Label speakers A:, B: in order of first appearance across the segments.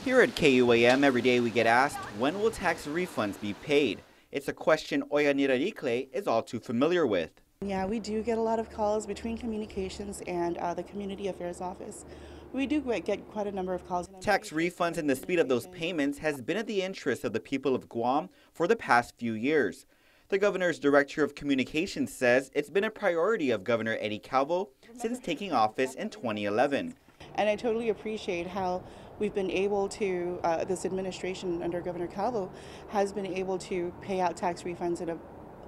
A: Here at KUAM, every day we get asked, when will tax refunds be paid? It's a question Oya Nirarikle is all too familiar with.
B: Yeah, we do get a lot of calls between communications and the Community Affairs Office. We do get quite a number of calls.
A: Tax refunds and the speed of those payments has been at the interest of the people of Guam for the past few years. The governor's director of communications says it's been a priority of Governor Eddie Calvo since taking office in 2011.
B: And I totally appreciate how we've been able to, this administration under Governor Calvo has been able to pay out tax refunds at a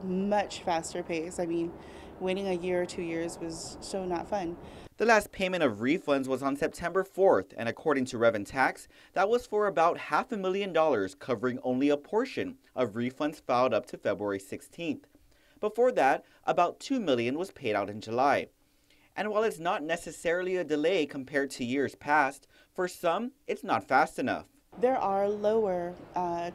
B: much faster pace. I mean, waiting a year or 2 years was so not fun.
A: The last payment of refunds was on September 4th, and according to refunds, that was for about $500,000, covering only a portion of refunds filed up to February 16th. Before that, about $2 million was paid out in July. And while it's not necessarily a delay compared to years past, for some, it's not fast enough.
B: There are lower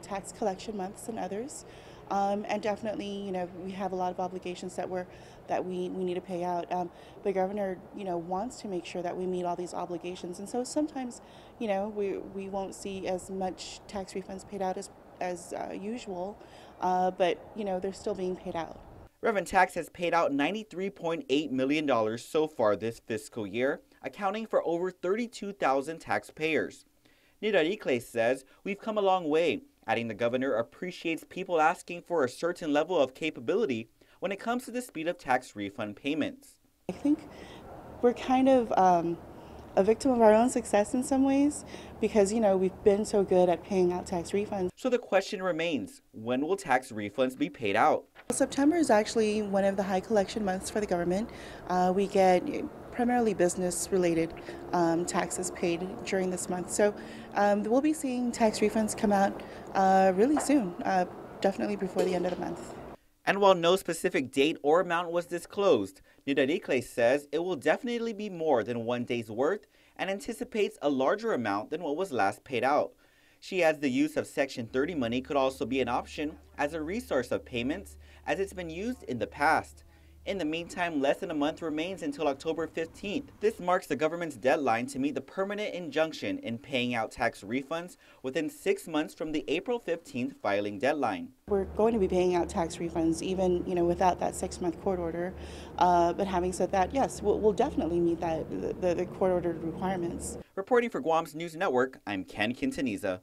B: tax collection months than others. And definitely, we have a lot of obligations that we need to pay out. The governor, wants to make sure that we meet all these obligations, and so sometimes, we won't see as much tax refunds paid out as usual, but they're still being paid out.
A: Revenue Tax has paid out $93.8 million so far this fiscal year, accounting for over 32,000 taxpayers. Nirarikle says we've come a long way, adding the governor appreciates people asking for a certain level of capability when it comes to the speed of tax refund payments.
B: I think we're kind of a victim of our own success in some ways because, we've been so good at paying out tax refunds.
A: So the question remains, when will tax refunds be paid out?
B: September is actually one of the high collection months for the government. We get primarily business-related taxes paid during this month. So we'll be seeing tax refunds come out really soon, definitely before the end of the month.
A: And while no specific date or amount was disclosed, Nirarikle says it will definitely be more than 1 day's worth and anticipates a larger amount than what was last paid out. She adds the use of Section 30 money could also be an option as a resource of payments, as it's been used in the past. In the meantime, less than a month remains until October 15th. This marks the government's deadline to meet the permanent injunction in paying out tax refunds within 6 months from the April 15th filing deadline.
B: We're going to be paying out tax refunds even, without that 6-month court order. But having said that, yes, we'll definitely meet the court ordered requirements.
A: Reporting for Guam's News Network, I'm Ken Quintanilla.